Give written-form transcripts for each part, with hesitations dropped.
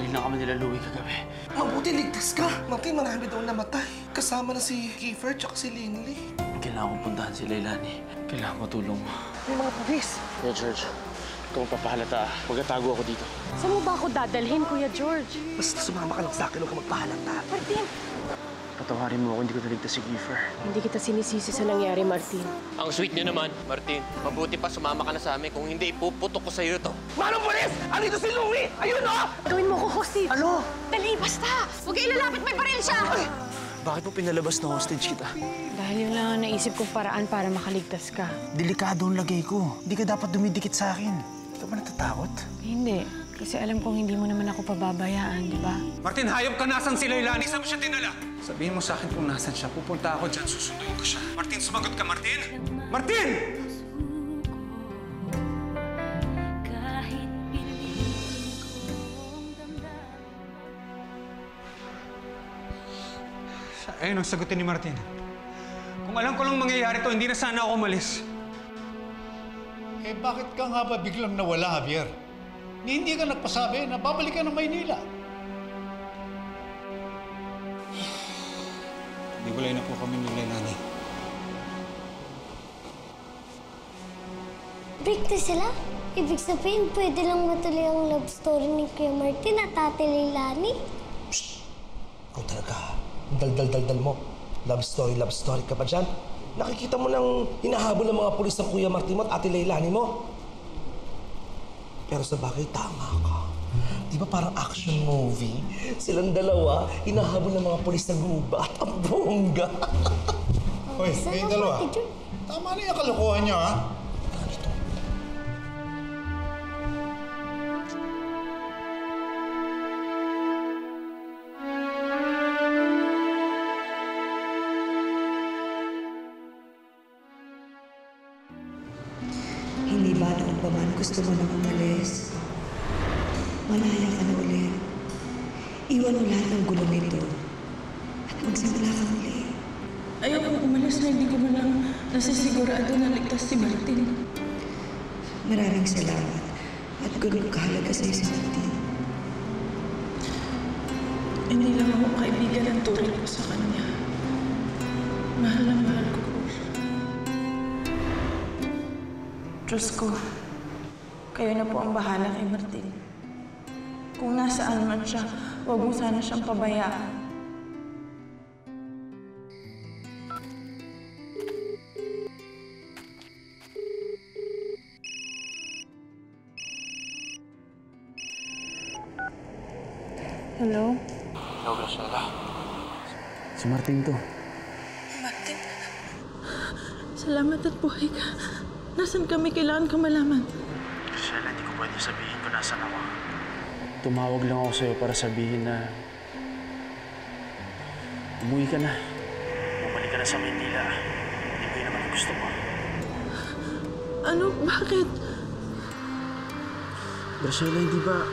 baril na kami nila Louie kagabi. Mabuti ligtas ka. Martin, marami daw namatay. Kasama na si Kiefer tsaka si Linley. Kailangan kong puntahan si Leilani. Kailangan ko tulong mo. May mga pulis. Kuya George, kung papahalata, magtatago ako dito. Saan mo ba ako dadalhin, Kuya George? Basta sumama ka lang sa akin, huwag ka magpahalata. Martin! Patawarin mo ako, hindi ko naligtas si Kiefer. Hindi kita sinisisi sa nangyari, Martin. Ang sweet niyo naman, Martin. Mabuti pa sumama ka na sa amin. Kung hindi, ipuputok ko sa'yo to. Manong pulis! Andito si Louie! Ayun o! Gawin mo ko hostage! Ano? Dali, basta! Huwag kayo ilalapit, may baril siya! Ay! Bakit mo pinalabas na hostage kita? Dahil yun lang ang naisip kong paraan para makaligtas ka. Delikado ang lagay ko. Hindi ka dapat dumidikit sa akin. Hindi ka ba natatakot? Hindi. Kasi alam kong hindi mo naman ako pababayaan, di ba? Martin, hayop ka! Nasaan si Leilani? Saan mo siya dinala? Sabihin mo sa akin kung nasan siya. Pupunta ako dyan, susunduin ko siya. Martin, sumagot ka, Martin! Martin! Ayun ang sagutin ni Martin. Kung alam ko lang mangyayari to, hindi na sana ako umalis. Eh bakit ka nga ba biglang nawala, Javier? Hindi ka nagpasabi na babalik ka ng Maynila. Nagulay na po kami ni Leilani. Break na sila? Ibig sabihin, pwede lang matuloy ang love story ni Kuya Martin at Ate Leilani? Psst! Ikaw talaga. Dal-dal-dal-dal mo. Love story ka pa dyan. Nakikita mo nang hinahabol ng mga pulis ng Kuya Martin mo at Ate Leilani mo. Pero sa bagay, tama ka. Di ba parang action movie? Silang dalawa, hinahabol ng mga pulis ng gubat. Ang bongga! Hoy, kayong dalawa. Tama na yung kalokohan niyo, ha? Hindi ba noon pa man gusto mo nang umalis? Malaya ka na ulit. Iwan mo lahat ng gulo nito at magsimula ka muli. Ayokong umalis na hindi ko man lang nasisigurado na ligtas si Martin. Maraming salamat at ganun kahalaga sa'yo si Martin. Hindi lang ako kaibigan ang turing ko sa kanya. Mahal na mahal ko po siya. Diyos ko, kayo na po ang bahala kay Martin. Kung nasaan man siya, huwag mo sana siyang pabayaan. Hello? Hello, Graciela. Si Martin to. Martin? Salamat at buhay ka. Nasaan kami? Kailangan ka malaman. Graciela, hindi ko pwede sabihin kung nasan ako. Tumawag lang ako sa'yo para sabihin na umuwi ka na. Bumalik ka na sa Maynila. Hindi ko yun naman ang gusto mo. Ano? Bakit? Graciela, hindi ba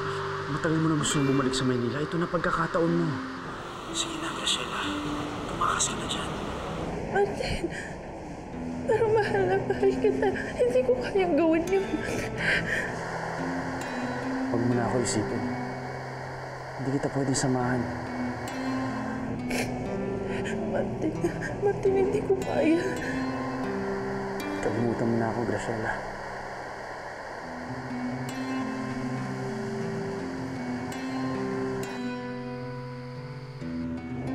matagal mo na gusto bumalik sa Maynila? Ito na pagkakataon mo. Sige na, Graciela. Tumakas ka na dyan. Martin, pero mahal na mahal kita. Hindi ko kayang gawin yun. Huwag mo na ako isipin. Hindi kita pwedeng samahan. Martin, hindi ko kaya. Kalimutan mo na ako, Graciela.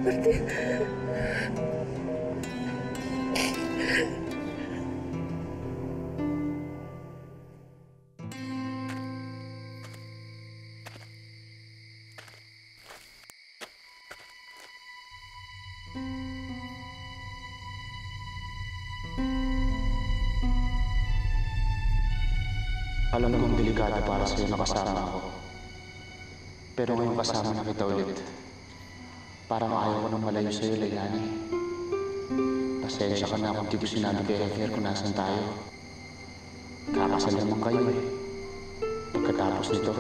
Martin. Alam kong delikado para sa'yo na kasama ako. Pero ngayong kasama na kita ulit, parang ayaw ko nang malayo sa'yo, Leilani. Pasensya ka na kung di ko sinabi kay Javier kung nasan tayo. Kakasal naman kayo eh. Pagkatapos nito,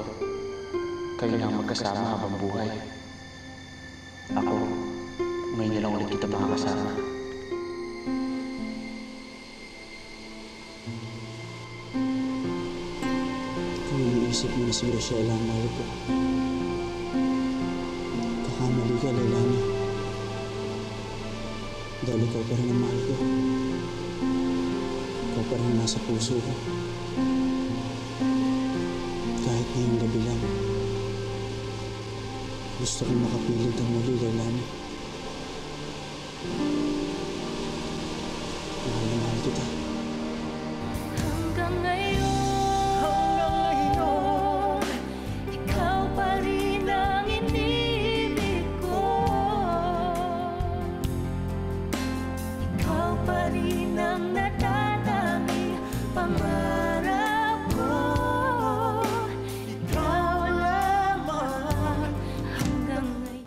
kayo na ang magkasama habang buhay. Ako, ngayon na lang ulit kita makakasama. Kung iniisip mo na si Graciela ang mahal ko, Dahil ikaw pa rin ang mahal ko. Ikaw pa rin ang nasa puso ko. Kahit ngayong gabi lang, gusto kong makapilit ang muli, Leilani. Mahal na mahal kita. Hanggang ngayon, ikaw pa rin ang inibig ko. Ikaw pa rin ang natatanging pangarap ko. Ikaw lamang hanggang ngayon.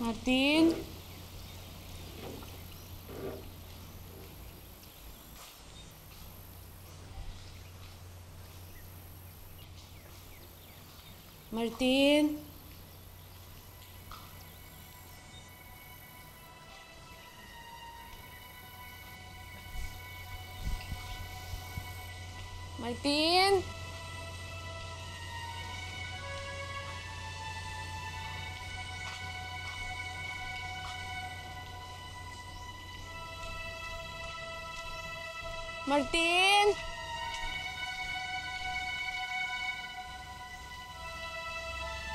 Martin? Martin? Martin? Martin?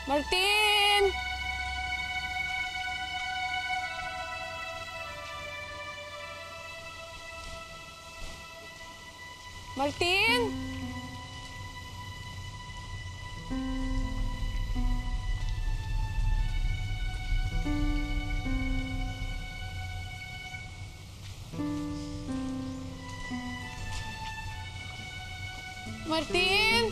Martin? Martin? Martin?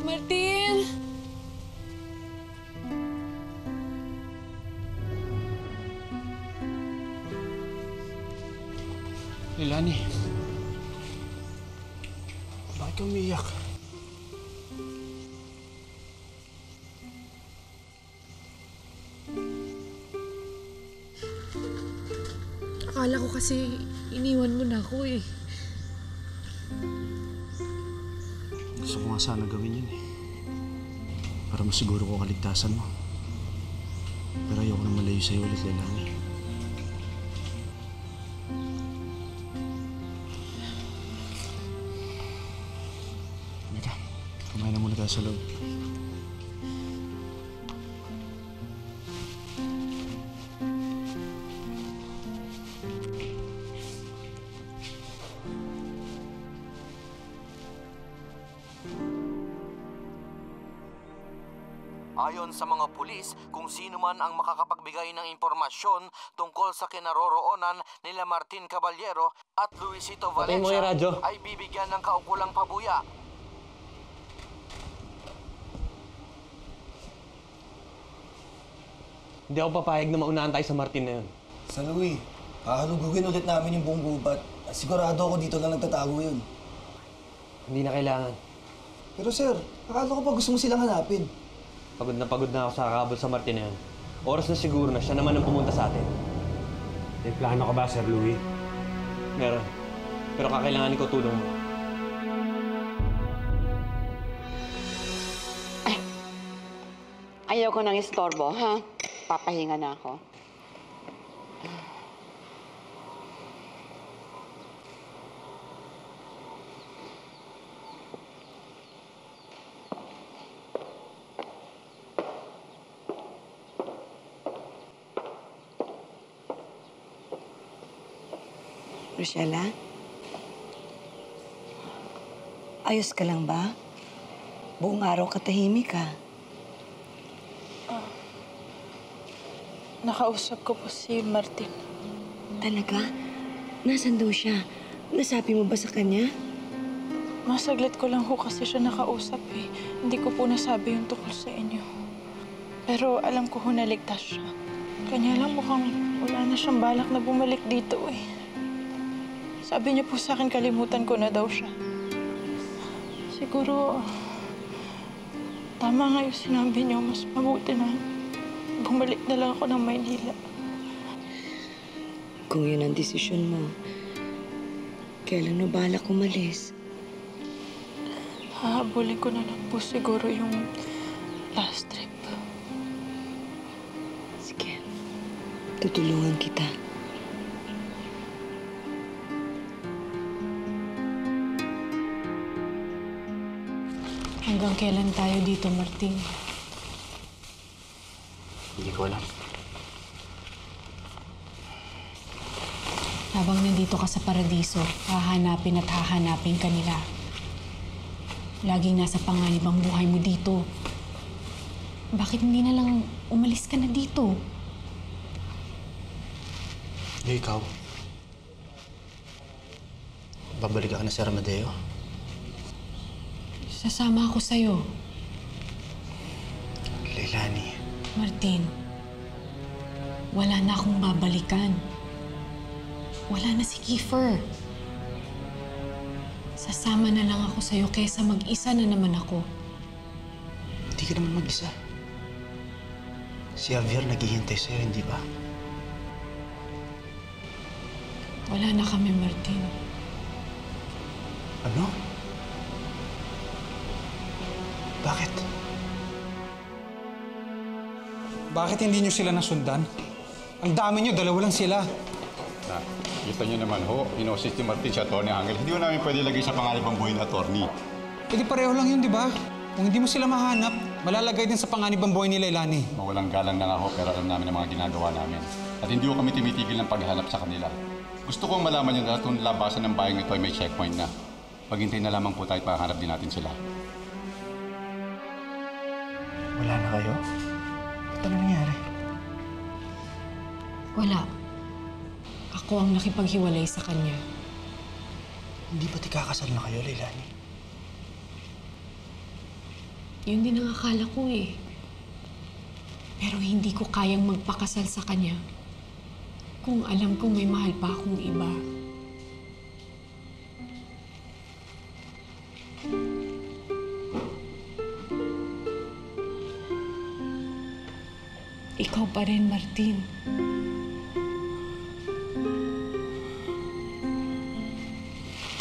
Martin? Leilani. Bakit ka umiiyak? Akala ko kasi iniwan mo na ako eh. Gusto ko nga sana gawin yun eh. Para masiguro ko kaligtasan mo. Pero ayoko na malayo sa'yo ulit, Leilani. Halika, kumain na muna tayo sa loob. Ayon sa mga pulis, kung sino man ang makakapagbigay ng impormasyon tungkol sa kinaroroonan nila Martin Caballero at Luisito Patayin mo yung Valencia radyo. ay bibigyan ng kaukulang pabuya. Hindi ako papayag na maunahan tayo sa Martin na yun. San Luis, kahalugugin ulit namin yung buong gubat. Sigurado ako dito lang nagtatago yun. Hindi na kailangan. Pero sir, akala ko pa gusto mo silang hanapin. Pagod na ako sa kakabol sa Martin na yun. Oras na siguro na siya naman ang pumunta sa atin. May plano ka ba, Sir Louie? Meron. Pero kakailanganin ko tulong mo. Ayaw ko nang istorbo, ha? Papahinga na ako. Rochella? Ayos ka lang ba? Buong araw katahimik ka. Nakausap ko po si Martin. Talaga? Nasaan daw siya? Nasabi mo ba sa kanya? Masaglit ko lang ho kasi siya nakausap eh. Hindi ko po nasabi yung tungkol sa inyo. Pero alam ko ho naligtas siya. Kanya lang mukhang wala na siyang balak na bumalik dito eh. Sabi niya po sa akin kalimutan ko na daw siya. Siguro, tama nga yung sinabi niyo, mas mabuti na bumalik na lang ako ng Maynila. Kung yun ang desisyon mo, kailan mo balak umalis? Hahabulin ko na lang po siguro yung last trip. Sige, tutulungan kita. Hanggang kailan tayo dito, Martin? Hindi ko alam. Habang nandito ka sa paradiso, hahanapin at hahanapin ka nila. Laging nasa panganib ang buhay mo dito. Bakit hindi na lang umalis ka na dito? Ikaw? Babalik ka na sa Ramadeo? Sasama ako sa'yo. Leilani. Martin, wala na akong babalikan. Wala na si Kiefer. Sasama na lang ako sa'yo kaysa mag-isa na naman ako. Hindi ka naman mag-isa. Si Javier naghihintay sa'yo, hindi ba? Wala na kami, Martin. Ano? Bakit? Bakit hindi nyo sila nasundan? Ang dami nyo, dalawa lang sila. Kita nyo naman ho, inosis ni Martin si Atty. Angel. Hindi mo namin pwede lagay sa pangalan ng buhay na attorney. Pwede pareho lang yun, di ba? Kung hindi mo sila mahanap, malalagay din sa panganib ang buhay ni Leilani. Mawalang galang na nga ho, pero alam namin ang mga ginagawa namin. At hindi ko kami tumitigil ng paghanap sa kanila. Gusto kong malaman nyo na itong labasan ng bayang ito ay may checkpoint na. Paghintay na lamang po tayo para hanap din natin sila. Wala na kayo? Ba't ano nangyari? Wala. Ako ang nakipaghiwalay sa kanya. Hindi ba't ikakasal na kayo, Leilani? Yun din ang akala ko eh. Pero hindi ko kayang magpakasal sa kanya kung alam kong may mahal pa akong iba. Ikaw pa rin, Martin.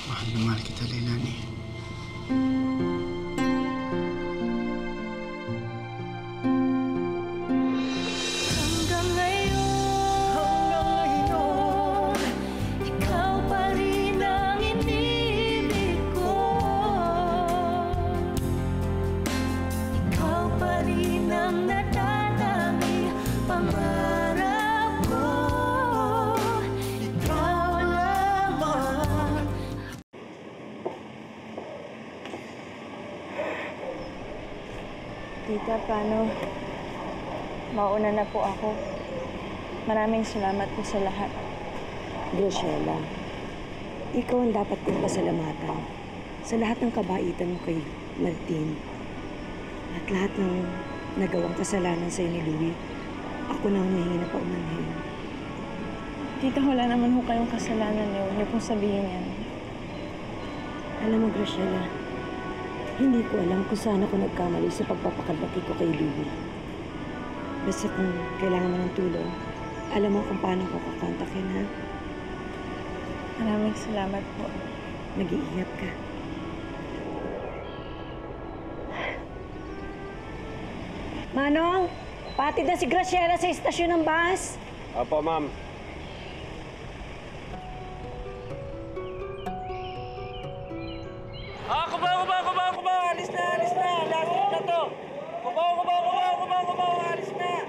Mahal na mahal kita, Leilani. Hanggang ngayon, ikaw pa rin ang inibig ko. Ikaw pa rin ang nadadami, pangarap ko. Ikaw lamang. Tita, paano? Mauna na po ako. Maraming salamat po sa lahat. Graciela, ikaw ang dapat kong pasalamatan sa lahat ng kabaitan mo kay Martin. At lahat ng nagawang kasalanan sa'yo ni Louie, ako na humihingi na paumanhin. Tita, wala naman ho kayong kasalanan eh. Huwag niyo pong sabihin yan. Alam mo, Graciela, hindi ko alam kung saan ako nagkamali sa pagpapakalaki ko kay Louie. Basta kung kailangan mo ng tulong, alam mo kung paano ko kakontakin, ha? Maraming salamat po. Mag-iingat ka. Manong, patid na si Graciela sa istasyon ng bus. Opo, ma'am. Kubaw! Alis na! Last trip na to! Kubaw! Alis na!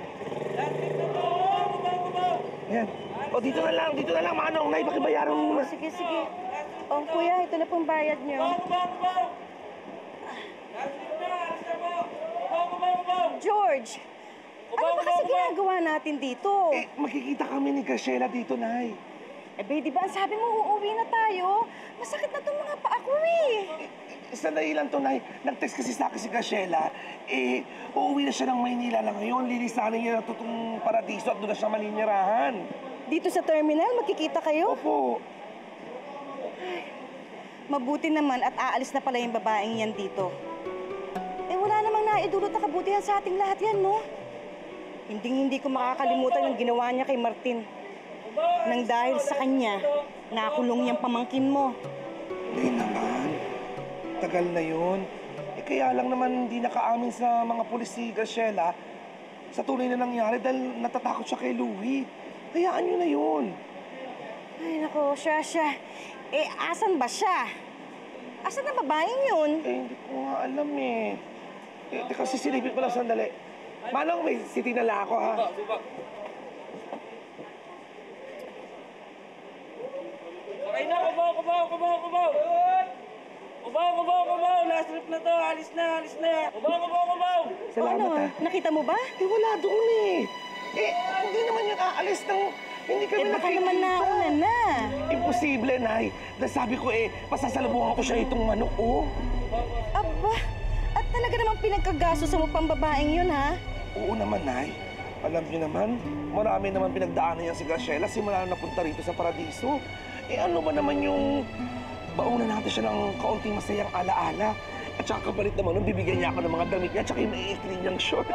Last trip na to! Kubaw! Ayan. O, dito na lang, Manong. Naipakibayaran mo muna. Sige. O, kuya, ito na pong bayad niyo. Kubaw! Last trip na! Alis na po! Kubaw! George! Ano ba kasi ginagawa natin dito? Makikita kami ni Graciela dito, Nay. Eh, babe, di ba ang sabi mo, uuwi na tayo? Masakit na itong mga paa ko eh. Sandali lang to, Nay. Nag-text kasi sa akin si Graciela. Uuwi na siya ng Maynila lang ngayon. Lilisanin niya na tutong paradiso at doon na siya maninirahan. Dito sa terminal, magkikita kayo? Opo. Ay, mabuti naman at aalis na pala yung babaeng yan dito. Eh, wala namang naidulot na kabutihan sa ating lahat yan, no? Hindi ko makakalimutan yung ginawa niya kay Martin. Nang dahil sa kanya, nakulong niyang pamangkin mo. Hindi naman. Tagal na yun. Kaya lang naman hindi nakaamin sa mga pulis si Graciela sa tunay na nangyari dahil natatakot siya kay Louie. Hayaan niyo na yun. Ay, nako, siya. Eh, asan ba siya? Asan ang babaeng yun? Hindi ko nga alam eh. Teka, sisilipin ko lang sandali. Manong, may sitinala ako ha. Okay na, kubaw! Kubaw! Last trip na to, alis na! Kubaw! Salamat ha. Nakita mo ba? Wala doon eh. Hindi naman yung aalis ng... Hindi kami baka naman nauna na. Imposible, Nay. Dahil sabi ko pasasalubungan ko siya itong manok, oh. Aba, at talaga namang pinagkagaso sa mo pang babaeng yun, ha? Oo naman, Nay. Alam niyo naman, marami naman pinagdaanan niya si Graciela simula na napunta rito sa paradiso. Ano ba naman yung baunan natin siya ng kaunting masayang alaala? At saka kapalit naman nung bibigyan niya ako ng mga damit niya at saka yung maiikli niyang shorts.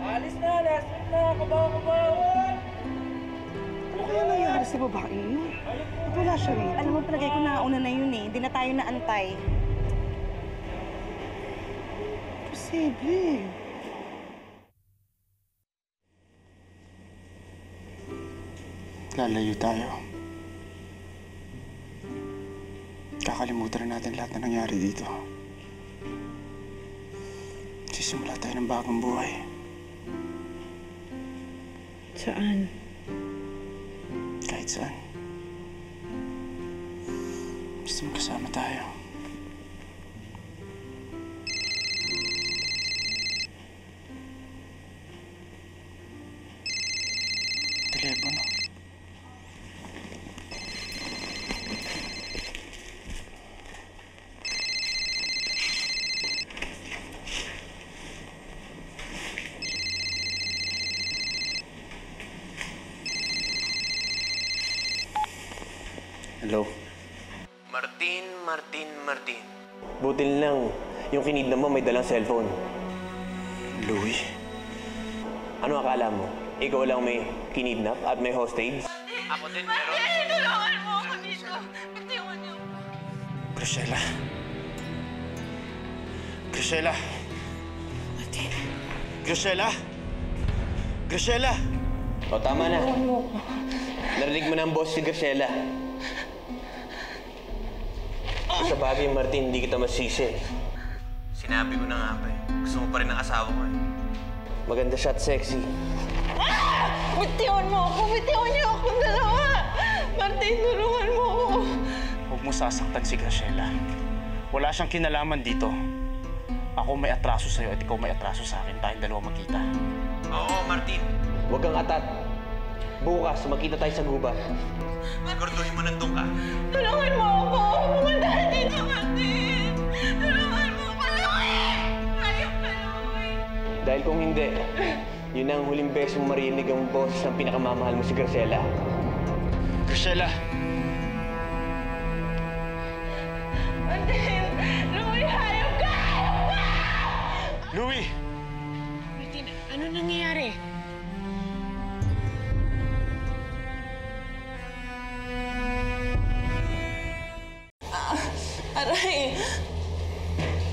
Alis na, last trip na! Kubaw! Ano kaya nangyari sa babae yun? Ba't wala siya rito? Alam mo, palagay ko nauna na yun eh. Hindi na tayo naantay. Posible. Lalayo tayo. Kakalimutan na natin lahat na nangyari dito. Sisimula tayo ng bagong buhay. Saan? Kahit saan. Basta magkasama tayo. Telepono. Hello? Martin. Buti lang, yung kinidnap mo may dalang cellphone. Louie? Ano akala mo? Ikaw lang may kinidnap at may hostage? Ako din, pero... Tulungan mo ako dito! Bitiwan niyo ako. Graciela. Graciela! Martin? Graciela! O, tama na. Narinig mo na ang boss si Graciela. Sa bagay, Martin, hindi kita masisi. Sinabi ko na nga ba gusto mo pa rin ang asawa ko Maganda siya at sexy. Bitiwan mo ako! Bitiwan niyo ako dalawa! Martin, tulungan mo ako! Huwag mo sasaktan si Graciela. Wala siyang kinalaman dito. Ako may atraso sa'yo at ikaw may atraso sa akin. Tayong dalawa magkita. Oo, Martin. Huwag kang atat. Bukas, magkita tayo sa gubat. Siguraduhin mo nandun ka. Tulungan mo ako! Pumunta ka dito, Martin! Tulungan mo ako, Louie! Hayop ka, Louie! Dahil kung hindi, yun ang huling beses mong marinig ang boses ng pinakamamahal mo si Graciela. Graciela! Martin! Louie, hayop ka! Hayop ka! Louie! Martin, ano nangyayari? Aray!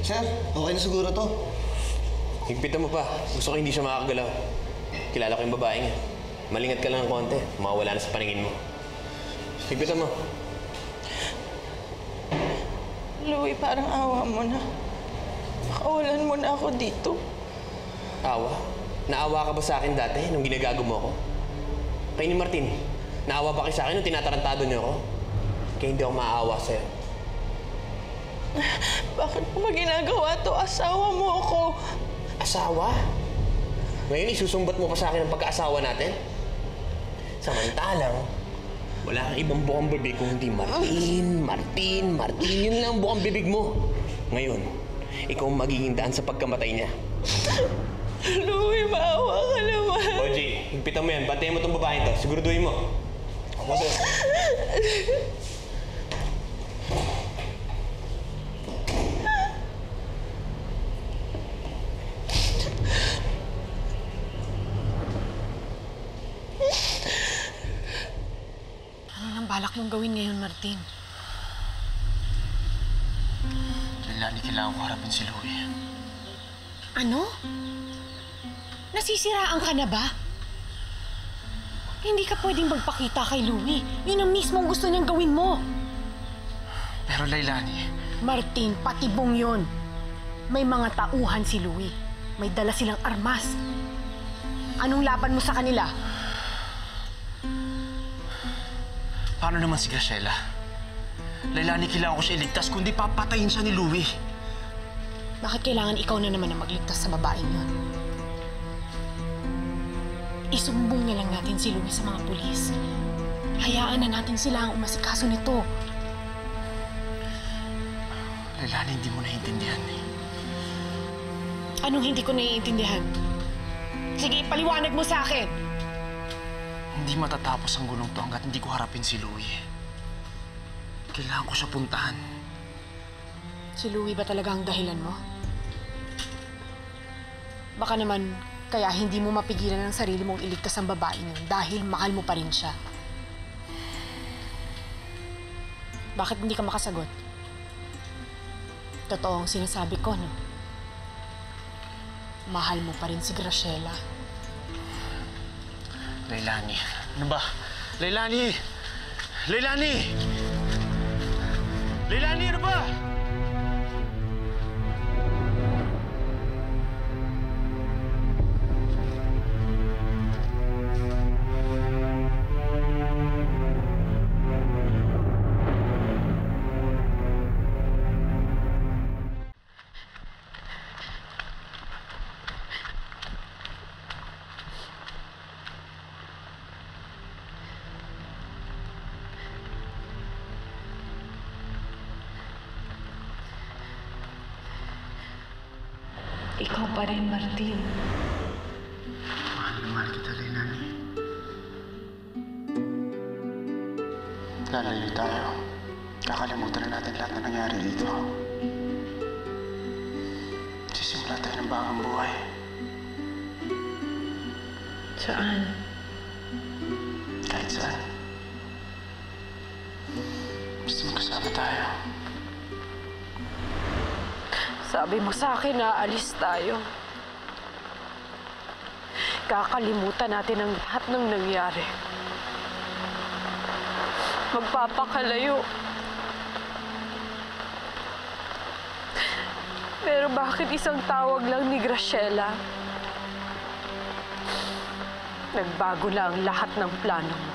Sir, okay na siguro to. Higpitan mo pa. Gusto ko hindi siya makakagalaw. Kilala ko yung babae niya. Malingat ka lang ng konti. Mawawala na sa paningin mo. Higpitan mo. Louie, parang awa mo na. Makawalan mo na ako dito. Awa? Naawa ka ba sa akin dati nung ginagago mo ako? Kay ni Martin, naawa ba kayo sa akin nung tinatarantado niyo ako? Kaya hindi ako maaawa sa'yo. Bakit mo ba ginagawa to? Asawa mo ako. Asawa? Ngayon, isusumbat mo pa sa akin ang pagkaasawa natin? Samantalang, wala kang ibang bukang bibig kung hindi Martin, Martin, Martin. Yun lang ang bukang bibig mo. Ngayon, ikaw ang magiging daan sa pagkamatay niya. Louie, maawa ka naman. Oji, higpitan mo yan. Bantayan mo itong babaeng to. Siguraduhin mo. Ako, sir. Ano nang balak mong gawin ngayon, Martin? Leilani, kailangan ko harapin si Louie. Ano? Nasisiraan ka na ba? Hindi ka pwedeng magpakita kay Louie. Yun ang mismong gusto niyang gawin mo. Pero Leilani... Martin, patibong yun. May mga tauhan si Louie. May dala silang armas. Anong laban mo sa kanila? Paano naman si Graciela? Leilani, kailangan ko siya iligtas, kundi papatayin siya ni Louie. Bakit kailangan ikaw na naman ang magligtas sa babaeng yun? Isumbong na lang natin si Louie sa mga pulis. Hayaan na natin sila ang umasikaso nito. Leilani, hindi mo naiintindihan eh. Anong hindi ko naiintindihan? Sige, paliwanag mo sa akin! Hindi matatapos ang gulong to hanggat hindi ko harapin si Louie. Kailangan ko siya puntahan. Si Louie ba talaga ang dahilan mo? Baka naman kaya hindi mo mapigilan ang sarili mong iligtas ang babaeng yun dahil mahal mo pa rin siya. Bakit hindi ka makasagot? Totoo ang sinasabi ko, no? Mahal mo pa rin si Graciela. Leilani, ano ba? Leilani! Leilani! Leilani, ano ba? Ikaw pa rin, Martin. Mahal na mahal kita, Leilani. Lalayo tayo. Kakalimutan na natin lahat na nangyari dito. Sisimula tayo ng bagong buhay. Saan? Kahit saan. Basta magkasama tayo. Sabi mo sa akin na aalis tayo. Kakalimutan natin ang lahat ng nangyari. Magpapakalayo. Pero bakit isang tawag lang ni Graciela? Nagbago na ang lahat ng plano mo.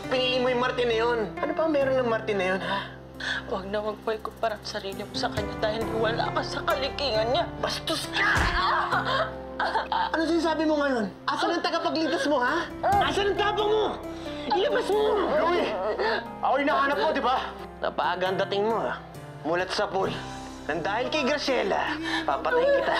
Pinili mo yung Martin na yun. Ano pa meron ng Martin na yun, ha? Huwag na huwag mo ikumpara ang sarili mo sa kanya dahil wala ka sa kalikingan niya. Bastos ka! Ano sinasabi mo ngayon? Asan ang tagapagligtas mo, ha? Asan ang tapang mo? Ilabas mo! Louie! Ako hinahanap mo, di ba? Napaaga ang dating mo, ha? Mulat sa pool. Nang dahil kay Graciela, papatayin kita.